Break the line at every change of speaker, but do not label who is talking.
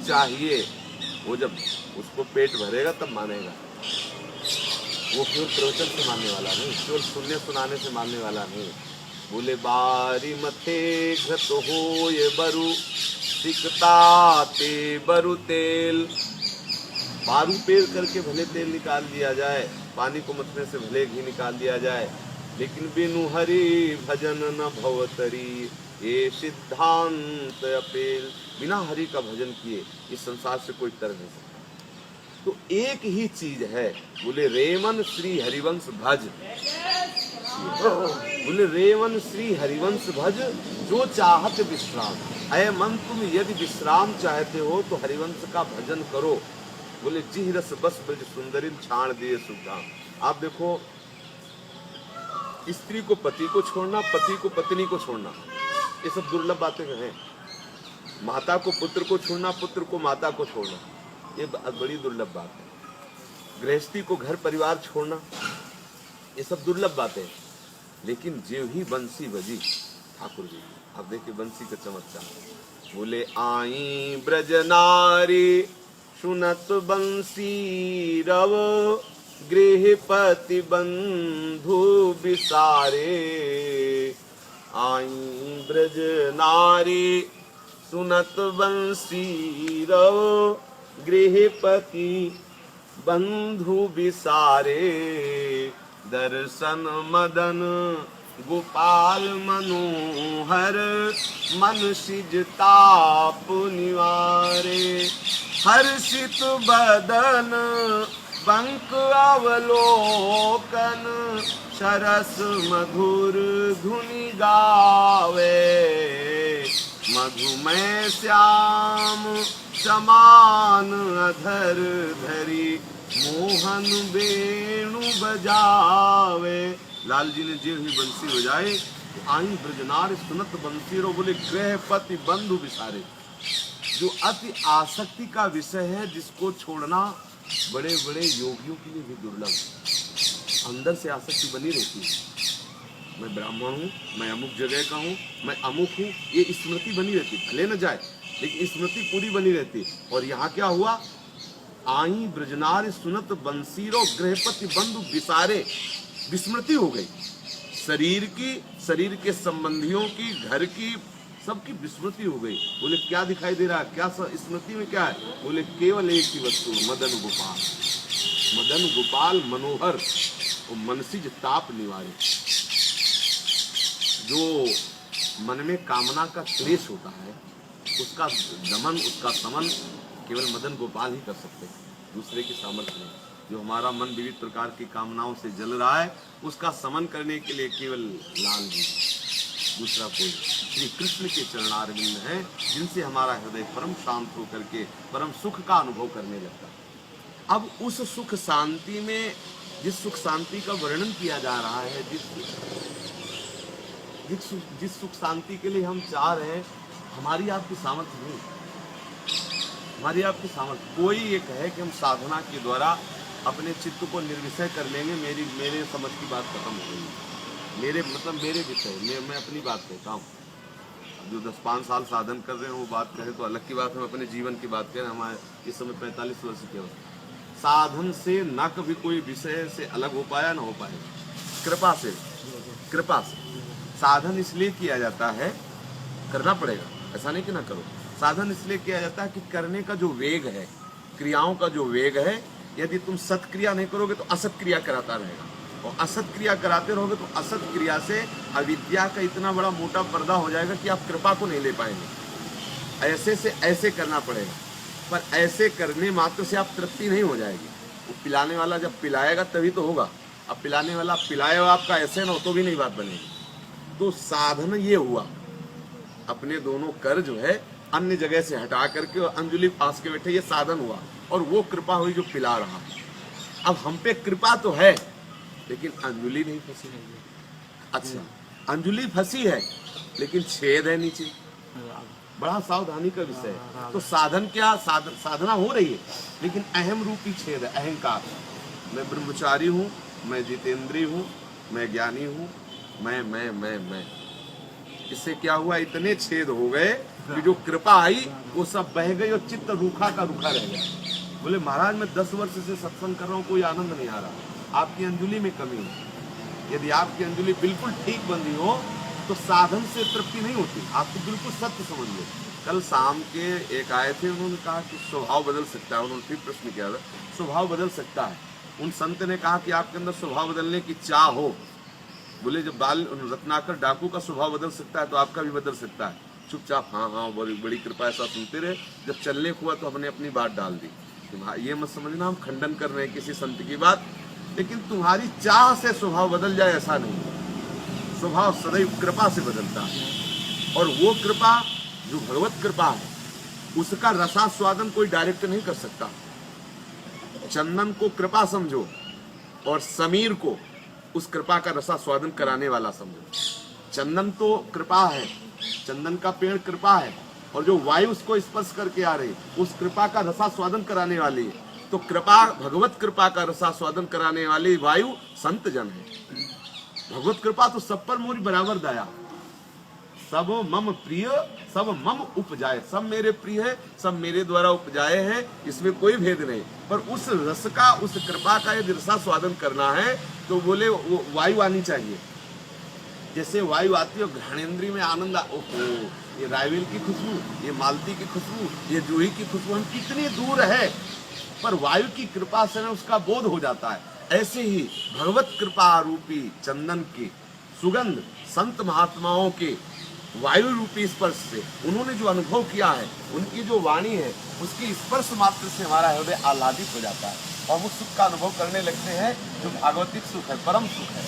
चाहिए, वो जब उसको पेट भरेगा तब मानेगा। वो केवल प्रवचन से मानने वाला नहीं, केवल सुनने सुनाने से मानने वाला नहीं। बोले बारी मथे घत हो ये बरु सिकता ते बरु तेल। बारू पेड़ करके भले तेल निकाल दिया जाए, पानी को मथने से भले घी निकाल दिया जाए, लेकिन बिनु हरि भजन न भवतरी ये सिद्धांत अपेल। बिना हरि का भजन किए इस संसार से कोई तर नहीं सकता। तो एक ही चीज है, बोले रेमन श्री हरिवंश भज। बोले रेमन श्री हरिवंश भज जो चाहत विश्राम। अय मन तुम यदि विश्राम चाहते हो तो हरिवंश का भजन करो। बोले जिह रस बस ब्रज सुंदरी छाण दिए सुधाम। आप देखो, स्त्री को पति को छोड़ना, पति को पत्नी को छोड़ना, ये सब दुर्लभ बातें हैं। माता को पुत्र को छोड़ना, पुत्र को माता को छोड़ना, ये बड़ी दुर्लभ बात है। गृहस्थी को घर परिवार छोड़ना, ये सब दुर्लभ बातें हैं। लेकिन जेव ही बंसी बजी ठाकुर जी, आप देखिए बंसी का चमत्कार। बोले आई ब्रज नारी सुनत बंसी रव गृहपति बंधु बिसारे। आई ब्रज नारी सुनत बंसी रव गृहपति बंधु बिसारे। दर्शन मदन गोपाल मनोहर मन सिजताप निवारे। हर्षित बदन बंक अवलोकन सरस मधुर धुनि गावे। मधुमय श्याम समान अधर धरी मोहन वेणु बजावे। लाल जी ने जो ही बंसी बजाई, आई ब्रजनार सुनत बंसी रो। बोले गृहपति बंधु बिसारे, जो अति आसक्ति का विषय है, जिसको छोड़ना बड़े बड़े योगियों के लिए भी दुर्लभ है। अंदर से आसक्ति बनी रहती है, मैं ब्राह्मण हूँ, मैं अमुक जगह का हूँ, मैं अमुक हूँ, ये स्मृति बनी रहती, भले न जाए लेकिन स्मृति पूरी बनी रहती। और यहाँ क्या हुआ, आई ब्रजनार सुनत बंसीरो गृहपति बंधु बिसारे। विस्मृति हो गई, शरीर की, शरीर के संबंधियों की, घर की, सबकी विस्मृति हो गई। बोले क्या दिखाई दे रहा है, क्या स्मृति में क्या है? बोले केवल एक ही वस्तु, मदन गोपाल। मदन गोपाल मनोहर और मनसिज ताप निवारे। जो मन में कामना का क्लेश होता है, उसका दमन, उसका समन केवल मदन गोपाल ही कर सकते हैं, दूसरे की सामर्थ्य नहीं। जो हमारा मन विविध प्रकार की कामनाओं से जल रहा है, उसका समन करने के लिए केवल लाल जी, दूसरा कोई। श्री कृष्ण के चरणारविंद हैं, जिनसे हमारा हृदय परम शांत होकर के परम सुख का अनुभव करने लगता है। अब उस सुख शांति में, जिस सुख शांति का वर्णन किया जा रहा है, जिस सुख शांति के लिए हम चाह रहे हैं, हमारी आपकी सामर्थ्य नहीं, हमारी आपकी सामर्थ्य। कोई ये कहे कि हम साधना के द्वारा अपने चित्त को निर्विषय कर लेंगे, मेरे समझ की बात खत्म हो गई। मेरे विषय, मैं अपनी बात कहता हूँ। जो 10-5 साल साधन कर रहे हैं वो बात करें तो अलग की बात है, हम अपने जीवन की बात करें। हमारे इस समय 45 वर्ष के हो, साधन से न कभी कोई विषय से अलग हो पाया, ना हो पाए। कृपा से साधन इसलिए किया जाता है, करना पड़ेगा, ऐसा नहीं कि ना करो। साधन इसलिए किया जाता है कि करने का जो वेग है, क्रियाओं का जो वेग है, यदि तुम सत्क्रिया नहीं करोगे तो असत क्रिया कराता रहेगा, और असत क्रिया कराते रहोगे तो असत क्रिया से अविद्या का इतना बड़ा मोटा पर्दा हो जाएगा कि आप कृपा को नहीं ले पाएंगे। ऐसे से ऐसे करना पड़ेगा, पर ऐसे करने मात्र से आप तृप्ति नहीं हो जाएगी। वो पिलाने वाला जब पिलाएगा तभी तो होगा। अब पिलाने वाला पिलाएगा आपका ऐसे ना हो तो भी नहीं बात बनेगी। तो साधन ये हुआ, अपने दोनों कर जो है अन्य जगह से हटा करके और अंजलि पास के बैठे, ये साधन हुआ। और वो कृपा हुई जो पिला रहा। अब हम पे कृपा तो है, लेकिन अंजलि नहीं फंसी है। अच्छा, अंजलि फंसी है लेकिन छेद है नीचे, बड़ा सावधानी का विषय है। तो साधन क्या, साधना हो रही है, लेकिन अहम रूपी छेद है, अहंकार। मैं ब्रह्मचारी हूँ, मैं जितेंद्रीय हूँ, मैं ज्ञानी हूँ, मैं। इससे क्या हुआ, इतने छेद हो गए कि जो कृपा आई वो सब बह गई और चित्त रूखा का रूखा रह गया। बोले महाराज मैं 10 वर्ष से सत्संग कर रहा हूँ, कोई आनंद नहीं आ रहा। आपकी अंजुलि में कमी है। यदि आपकी अंजुलि बिल्कुल ठीक बंधी हो तो साधन से तृप्ति नहीं होती। आपको बिल्कुल सत्य समझ लो। कल शाम के एक आए थे, उन्होंने कहा कि स्वभाव बदल सकता है। उन्होंने फिर प्रश्न किया था, स्वभाव बदल सकता है। उन संत ने कहा कि आपके अंदर स्वभाव बदलने की चाह हो। बोले जब बाल रत्नाकर डाकू का स्वभाव बदल सकता है तो आपका भी बदल सकता है। चुपचाप हाँ हाँ बड़ी बड़ी कृपा ऐसा सुनते रहे। जब चलने हुआ तो हमने अपनी बात डाल दी। ये मत समझना हम खंडन कर रहे हैं किसी संत की बात, लेकिन तुम्हारी चाह से स्वभाव बदल जाए ऐसा नहीं। स्वभाव सदैव कृपा से बदलता है, और वो कृपा जो भगवत कृपा है उसका रसास्वादन कोई डायरेक्ट नहीं कर सकता। चंदन को कृपा समझो और समीर को उस कृपा का रसास्वादन कराने वाला समझो। चंदन तो कृपा है, चंदन का पेड़ कृपा है, और जो वायु उसको स्पर्श करके आ रही उस कृपा का रसास्वादन कराने वाली है। तो कृपा, भगवत कृपा का रसास्वादन कराने वाली वायु संत जन है। भगवत कृपा तो सब पर मोरी बराबर दया। सब मम प्रिय सब मम उपजाए, सब मेरे प्रिय है, सब मेरे द्वारा उपजाए हैं, इसमें कोई भेद नहीं। पर उस रस का, उस कृपा का यदि रसास्वादन करना है तो बोले वो वायु आनी चाहिए। जैसे वायु आती है घ्राणेन्द्रिय में आनंद, ओहो ये रायवेल की खुशबू, ये मालती की खुशबू, ये जूही की खुशबू, हम कितनी दूर है पर वायु की कृपा से उसका बोध हो जाता है। ऐसे ही भगवत कृपा रूपी चंदन की सुगंध संत महात्माओं के वायु रूपी स्पर्श से उन्होंने जो अनुभव किया है, उनकी जो वाणी है उसकी स्पर्श मात्र से हमारा हृदय आह्लादित हो जाता है और वो सुख का अनुभव करने लगते हैं जो भागवतिक सुख है, परम सुख है।